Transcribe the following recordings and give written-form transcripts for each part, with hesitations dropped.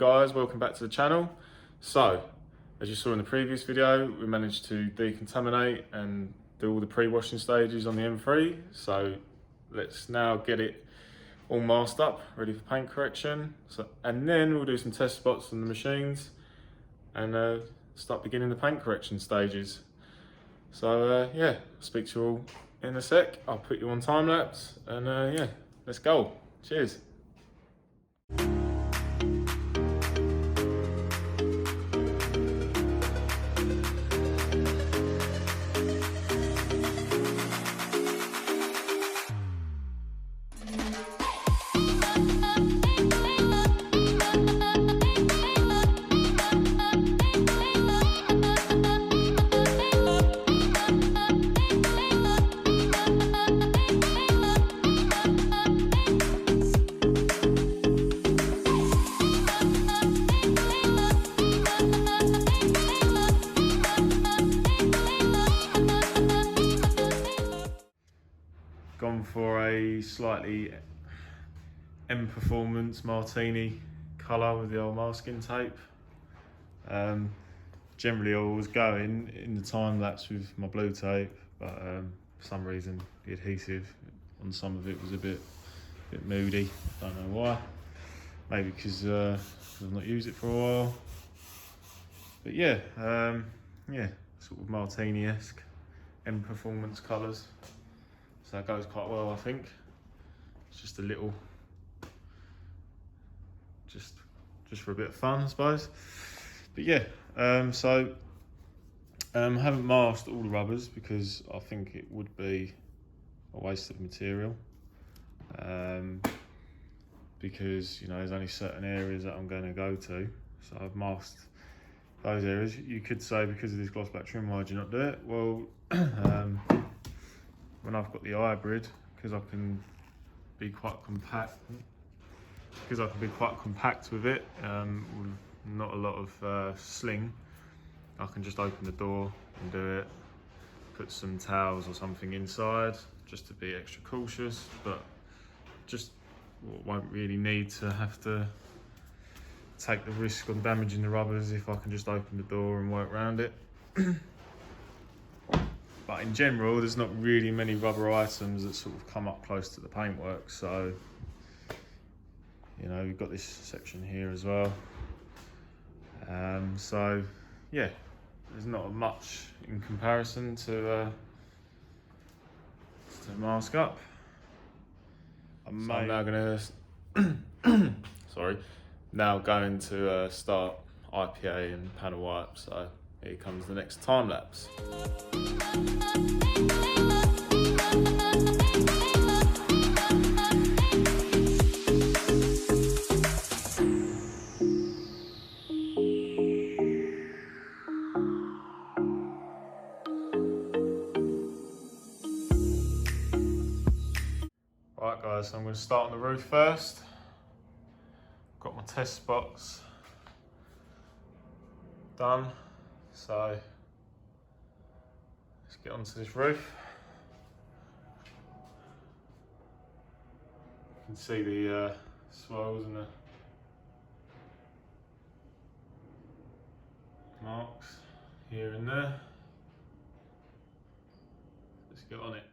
guys, welcome back to the channel. So, as you saw in the previous video, we managed to decontaminate and do all the pre-washing stages on the M3. So let's now get it all masked up, ready for paint correction. And then we'll do some test spots on the machines and start beginning the paint correction stages. So yeah, I'll speak to you all in a sec. I'll put you on time lapse and yeah, let's go. Cheers. Gone for a slightly M Performance Martini colour with the old masking tape. Generally I was going in the time lapse with my blue tape, but for some reason the adhesive on some of it was a bit moody. Don't know why. Maybe because I've not used it for a while. But yeah, yeah, sort of Martini-esque M Performance colours. So that goes quite well, I think. It's just a little, just for a bit of fun, I suppose. But yeah, so I haven't masked all the rubbers because I think it would be a waste of material. Because, you know, there's only certain areas that I'm going to go to. So I've masked those areas. You could say, because of this gloss black trim, why do you not do it? Well, when I've got the hybrid, because I can be quite compact, with it, with not a lot of sling, I can just open the door and do it, put some towels or something inside just to be extra cautious, but just won't really need to have to take the risk on damaging the rubbers if I can just open the door and work around it. But in general, there's not really many rubber items that sort of come up close to the paintwork. So, you know, we've got this section here as well. So, yeah, there's not much in comparison to mask up. I'm now going to, sorry, now going to start IPA and panel wipe. So here comes the next time lapse. Right guys, so I'm going to start on the roof first. Got my test spots done, so let's get onto this roof. You can see the swirls and the marks here and there. Let's get on it.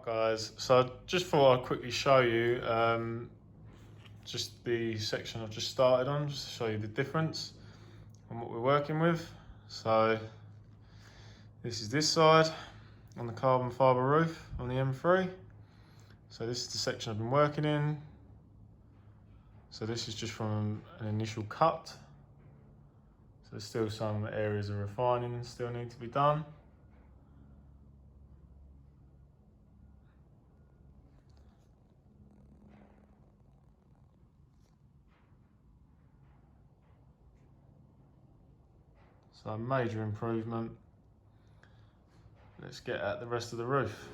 Guys, so I just thought I'd quickly show you just the section I've just started on, just to show you the difference on what we're working with. So this is this side on the carbon fibre roof on the M3. So this is the section I've been working in. So this is just from an initial cut. So there's still some areas of refining still need to be done. So a major improvement. Let's get at the rest of the roof.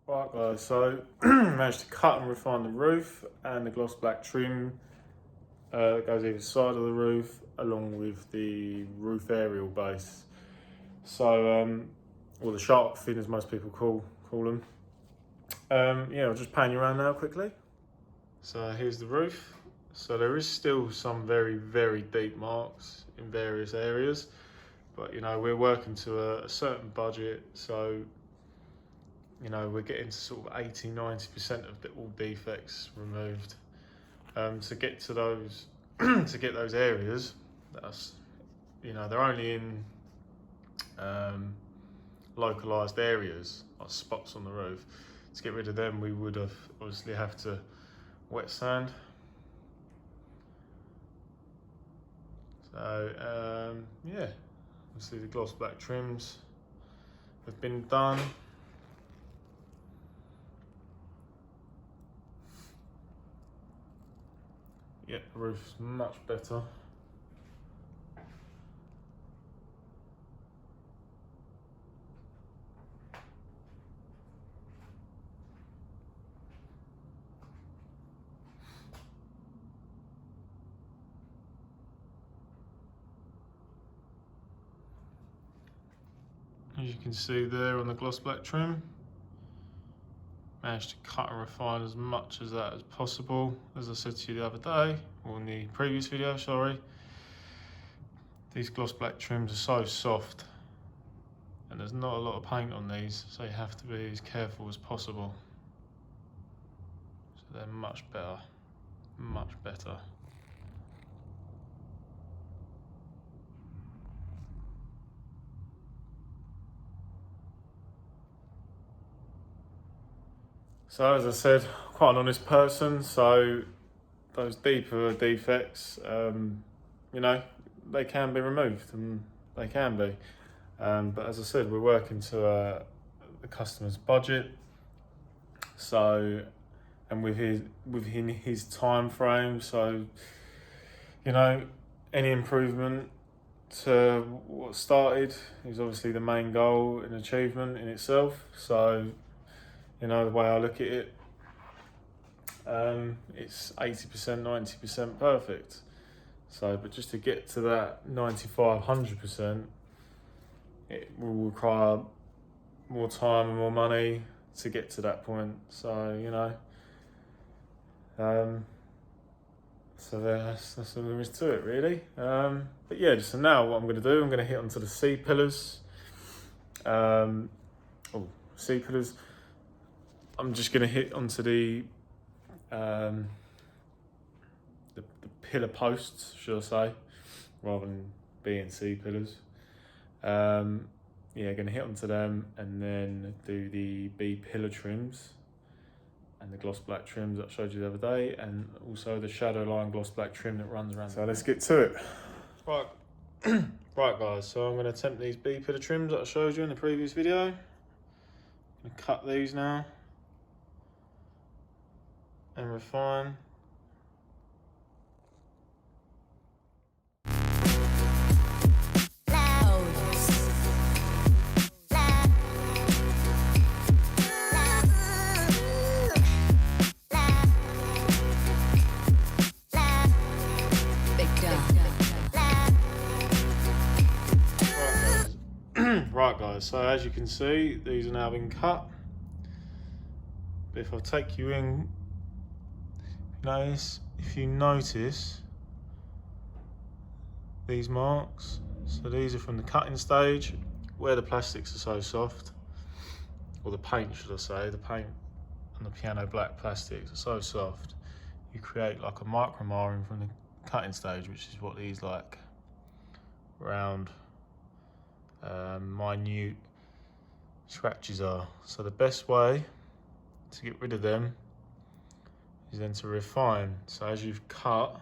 Right guys, so managed to cut and refine the roof and the gloss black trim that goes either side of the roof, along with the roof aerial base. So, or the shark fin as most people call them. Yeah, I'll just pan you around now quickly. So here's the roof. So there is still some very, very deep marks in various areas, but you know, we're working to a certain budget, so you know, we're getting to sort of 80–90% of all defects removed. To get to those, to get those areas, that's, you know, they're only in localized areas, like spots on the roof. To get rid of them, we would have obviously have to wet sand. So yeah, obviously the gloss black trims have been done. Yeah, the roof's much better. As you can see there on the gloss black trim, managed to cut and refine as much of that as possible. As I said to you the other day, or in the previous video, sorry, these gloss black trims are so soft and there's not a lot of paint on these, so you have to be as careful as possible. So they're much better, much better. So as I said, quite an honest person, so those deeper defects, you know, they can be removed, and they can be. But as I said, we're working to the customer's budget, so, and within his time frame. So, you know, any improvement to what started is obviously the main goal and achievement in itself. So, you know, the way I look at it, it's 80%, 90% perfect. So, but just to get to that 95, 100%, it will require more time and more money to get to that point. So, you know, so that's all there is to it, really. But yeah, so now what I'm going to do, I'm going to hit onto the C pillars. C pillars. I'm just going to hit onto the pillar posts, should I say, rather than B and C pillars. Yeah, going to hit onto them and then do the B pillar trims and the gloss black trims that I showed you the other day, and also the shadow line gloss black trim that runs around. So let's get to it. Right, right guys, so I'm going to attempt these B pillar trims that I showed you in the previous video. I'm going to cut these now and refine. Right guys, so as you can see, these are now been cut. But if I take you in, if you notice these marks, so these are from the cutting stage where the plastics are so soft, or the paint should I say, the paint and the piano black plastics are so soft, you create like a micro marring from the cutting stage, which is what these like round minute scratches are. So the best way to get rid of them is then to refine. So as you've cut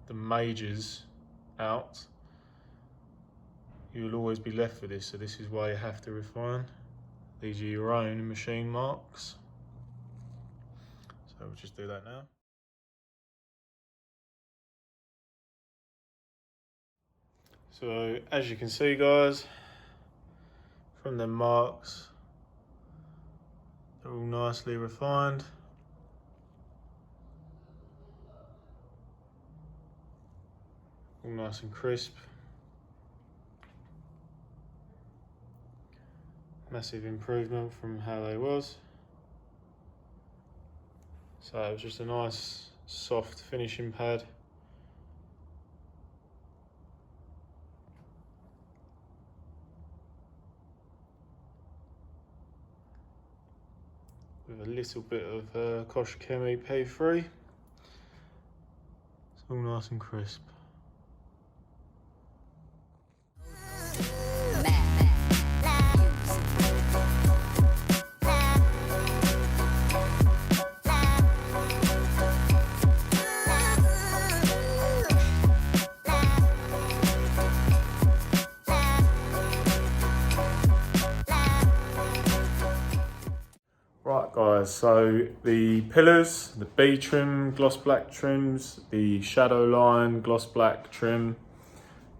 the majors out, you'll always be left with this. So this is why you have to refine. These are your own machine marks. So we'll just do that now. So as you can see guys, from the marks, they're all nicely refined. All nice and crisp. Massive improvement from how they was. So it was just a nice soft finishing pad. With a little bit of Kosh Chemi P3. It's all nice and crisp. Right guys, so the pillars, the B trim, gloss black trims, the shadow line, gloss black trim,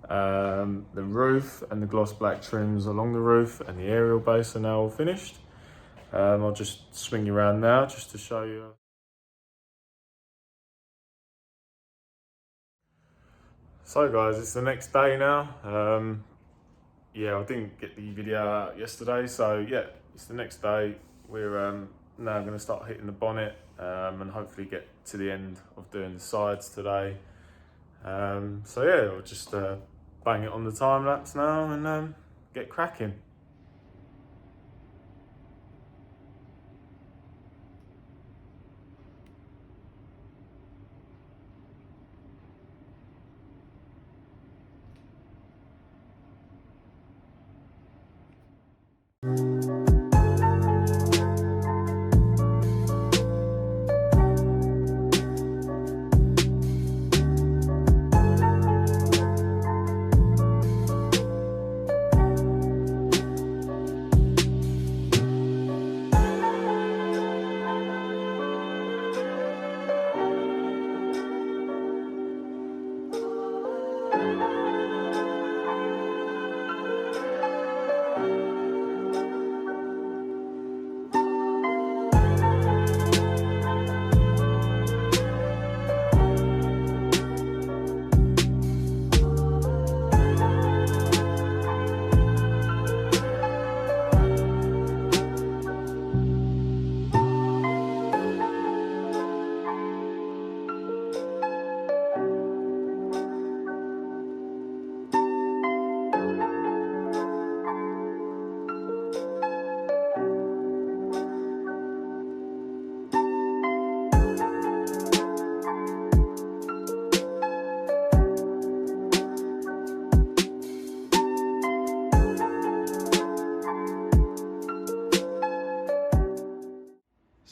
the roof and the gloss black trims along the roof and the aerial base are now all finished. I'll just swing you around now just to show you. So guys, it's the next day now. Yeah, I didn't get the video out yesterday, so yeah, it's the next day. We're now going to start hitting the bonnet and hopefully get to the end of doing the sides today. So yeah, I'll just bang it on the time lapse now and get cracking.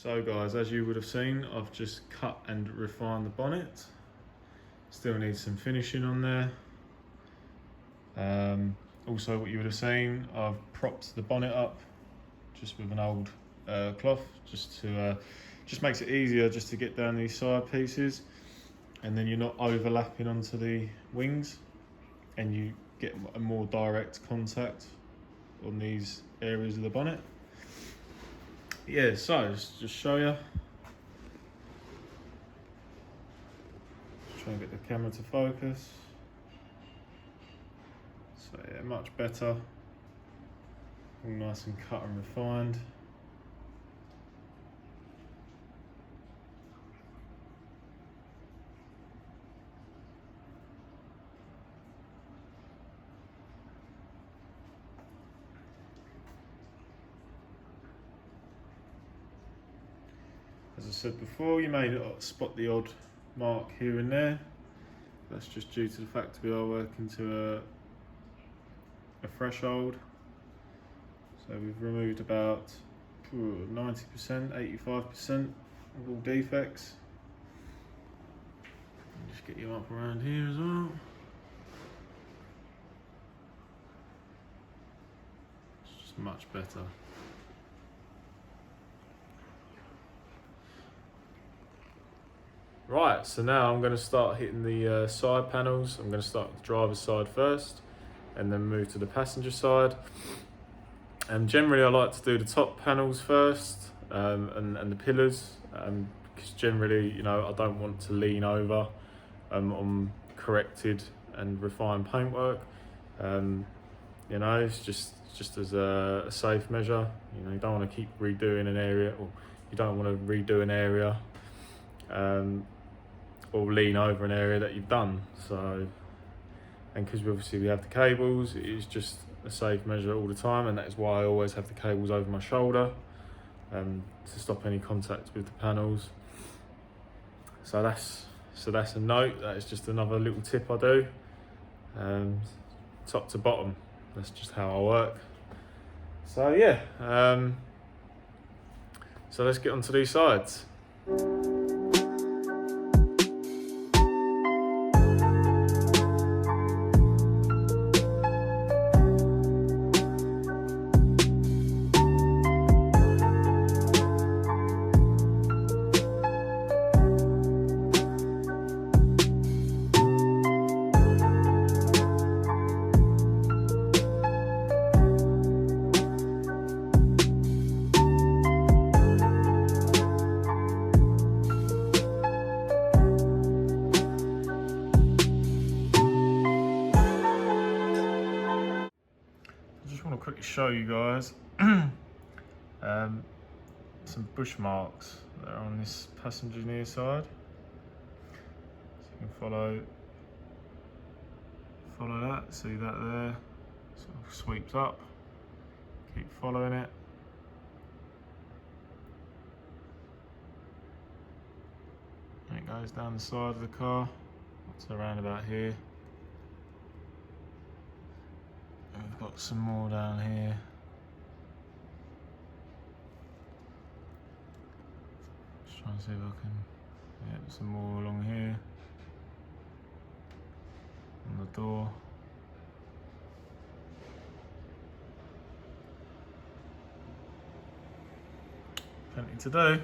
So guys, as you would have seen, I've just cut and refined the bonnet. Still needs some finishing on there. Also what you would have seen, I've propped the bonnet up just with an old cloth, just makes it easier just to get down these side pieces, and then you're not overlapping onto the wings and you get a more direct contact on these areas of the bonnet. Yeah, so just show you. Just try and get the camera to focus. So yeah, much better. All nice and cut and refined. As I said before, you may spot the odd mark here and there. That's just due to the fact we are working to a threshold. So we've removed about 90%, 85% of all defects. I'll just get you up around here as well. It's just much better. Right, so now I'm going to start hitting the side panels. I'm going to start with the driver's side first and then move to the passenger side. And generally I like to do the top panels first and the pillars, because generally, you know, I don't want to lean over on corrected and refined paintwork. You know, it's just as a safe measure. You know, you don't want to keep redoing an area, or you don't want to redo an area or lean over an area that you've done. So, and because obviously we have the cables, it is just a safe measure all the time, and that is why I always have the cables over my shoulder to stop any contact with the panels. So that's a note. That is just another little tip I do, top to bottom. That's just how I work. So yeah, so let's get onto these sides. Quickly show you guys some bush marks that are on this passenger near side. So you can follow that, see that there, sort of sweeps up, keep following it. And it goes down the side of the car, it's around about here. And we've got some more down here. Just trying to see if I can, yeah, some more along here. On the door. Plenty to do.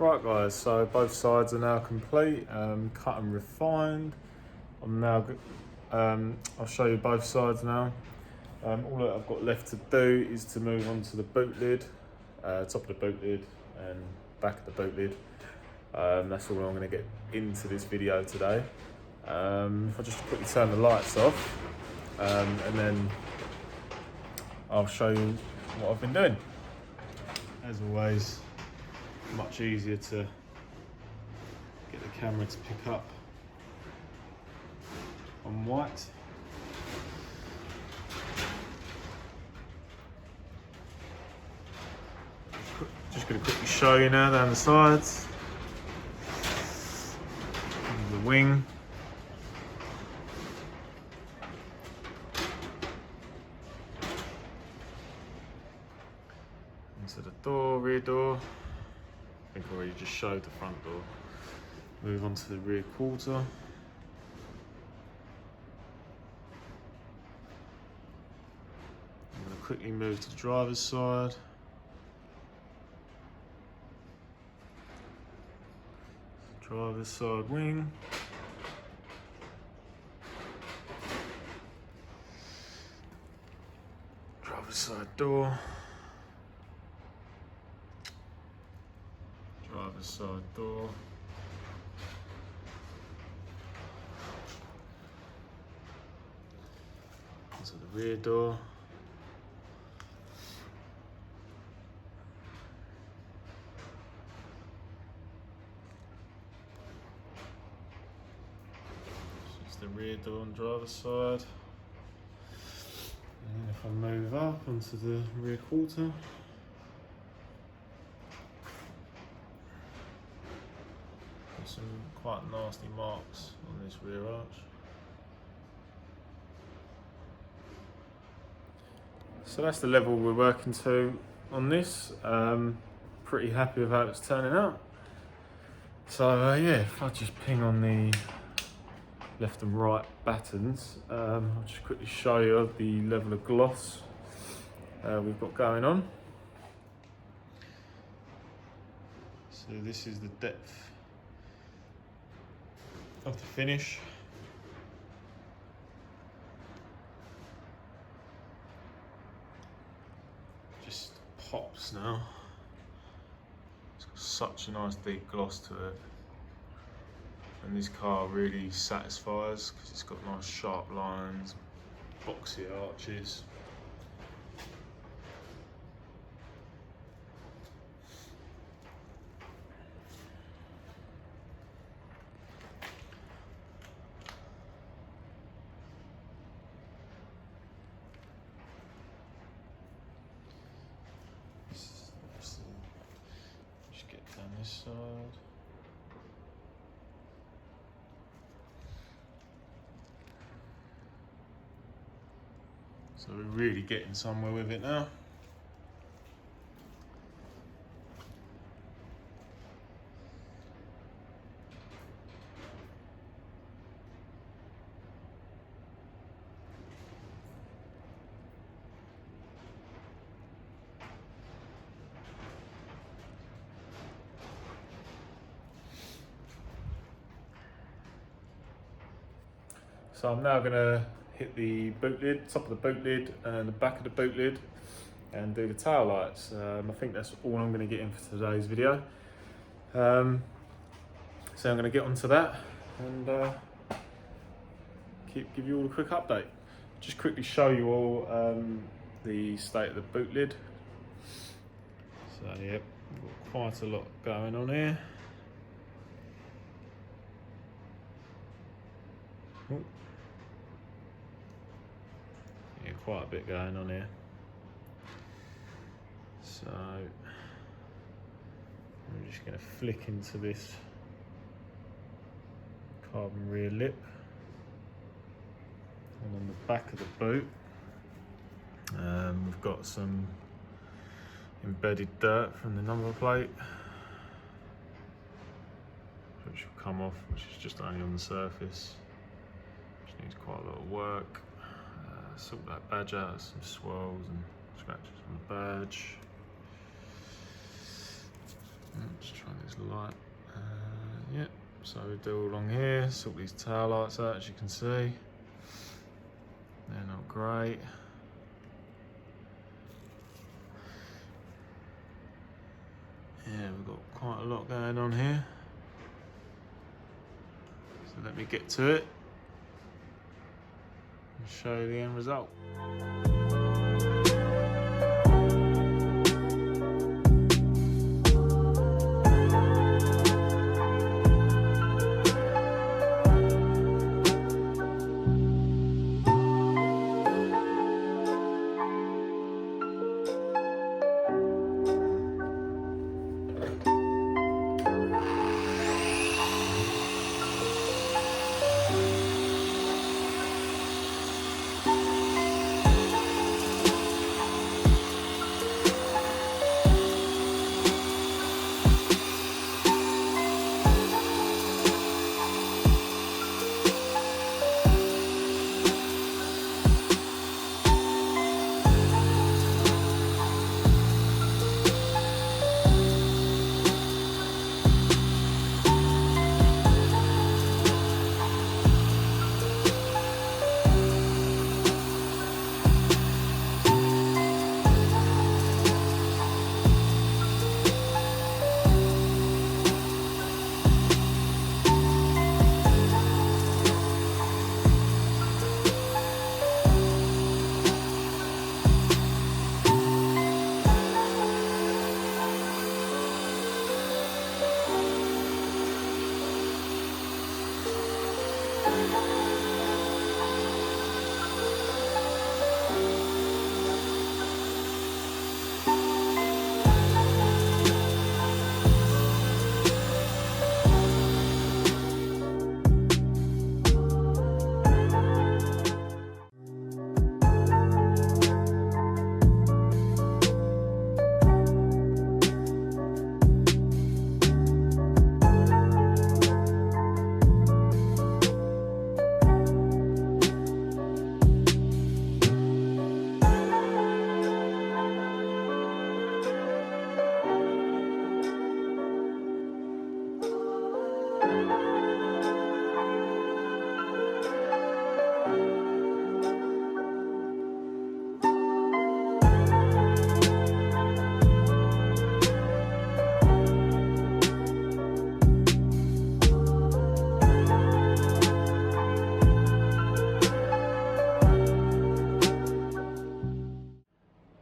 Right guys, so both sides are now complete, cut and refined. I'll show you both sides now. All that I've got left to do is to move on to the boot lid, top of the boot lid and back of the boot lid. That's all I'm going to get into this video today. If I just quickly turn the lights off, and then I'll show you what I've been doing. As always, much easier to get the camera to pick up on white. Just going to quickly show you now down the sides. The wing. Into the door, rear door. I think I already just showed the front door. Move on to the rear quarter. I'm going to quickly move to the driver's side. Driver's side wing. Driver's side door. Driver's side door. Into the rear door. It's the rear door on the driver's side. And if I move up onto the rear quarter. Some quite nasty marks on this rear arch. So that's the level we're working to on this. Pretty happy with how it's turning out. So yeah, if I just ping on the left and right battens, I'll just quickly show you the level of gloss we've got going on. So this is the depth of the finish. Just pops now. It's got such a nice deep gloss to it, and this car really satisfies because it's got nice sharp lines, boxy arches. Just get down this side. So we're really getting somewhere with it now. So I'm now going to hit the boot lid, top of the boot lid and the back of the boot lid and do the tail lights. I think that's all I'm going to get in for today's video. So I'm going to get onto that and give you all a quick update. Just quickly show you all the state of the boot lid. So yep, we've got quite a lot going on here. Ooh. Yeah, quite a bit going on here. So I'm just going to flick into this carbon rear lip, and on the back of the boot we've got some embedded dirt from the number plate, which will come off, which is just only on the surface, which needs quite a lot of work. Sort that badge out, some swirls and scratches on the badge. Just try this like, yeah. So we do along here, sort these tail lights out, as you can see. They're not great. Yeah, we've got quite a lot going on here. So let me get to it and show you the end result.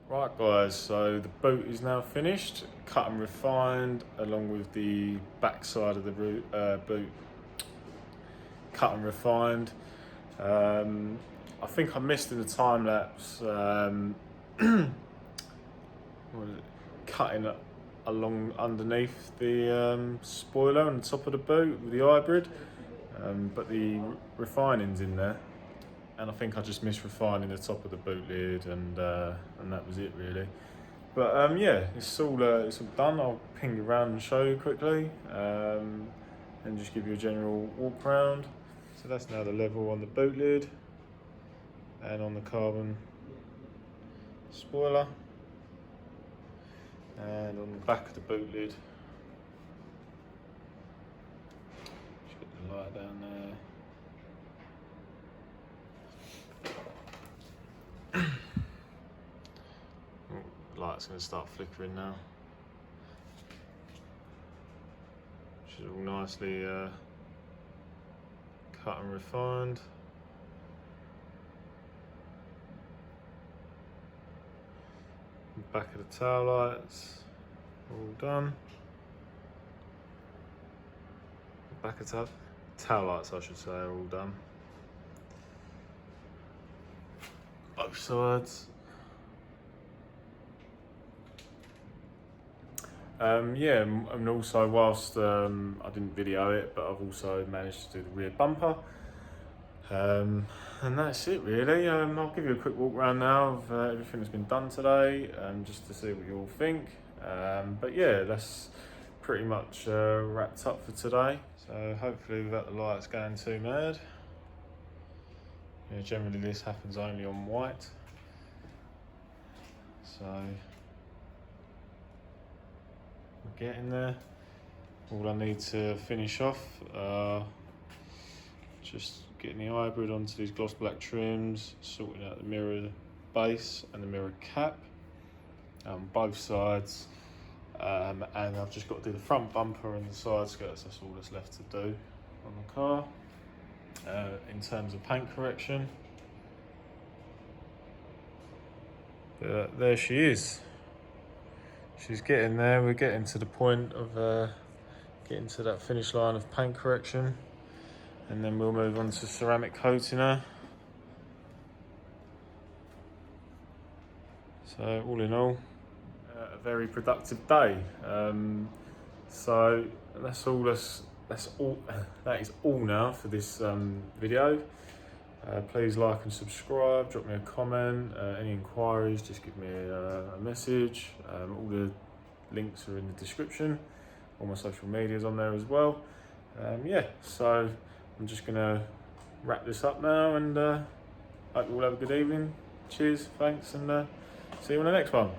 Right guys, so the boot is now finished, cut and refined, along with the back side of the boot, cut and refined. I think I missed in the time lapse, what is it? Cutting it along underneath the spoiler on the top of the boot with the hybrid, but the refining's in there. And I think I just missed refining the top of the boot lid, and that was it really. But yeah, it's all done. I'll ping you around and show you quickly, and just give you a general walk around. So that's now the level on the boot lid and on the carbon spoiler, and on the back of the boot lid. Just get the light down there. Light's going to start flickering now. Which is all nicely cut and refined. Back of the tail lights, all done. Back of tail lights, I should say, are all done. Both sides. Yeah, and also whilst I didn't video it, but I've also managed to do the rear bumper. And that's it really. I'll give you a quick walk around now of everything that's been done today, just to see what you all think. But yeah, that's pretty much wrapped up for today. So hopefully without the lights going too mad. Yeah, generally this happens only on white. So we're getting there. all I need to finish off. Just getting the hybrid onto these gloss black trims, sorting out the mirror base and the mirror cap on both sides, and I've just got to do the front bumper and the side skirts. That's all that's left to do on the car. In terms of paint correction, there she is. She's getting there. We're getting to the point of getting to that finish line of paint correction, and then we'll move on to ceramic coating her. So all in all, a very productive day. So that is all now for this video. Please like and subscribe, drop me a comment, any inquiries just give me a message. All the links are in the description, all my social medias on there as well. Yeah, so I'm just gonna wrap this up now, and hope you all have a good evening. Cheers, thanks, and see you on the next one.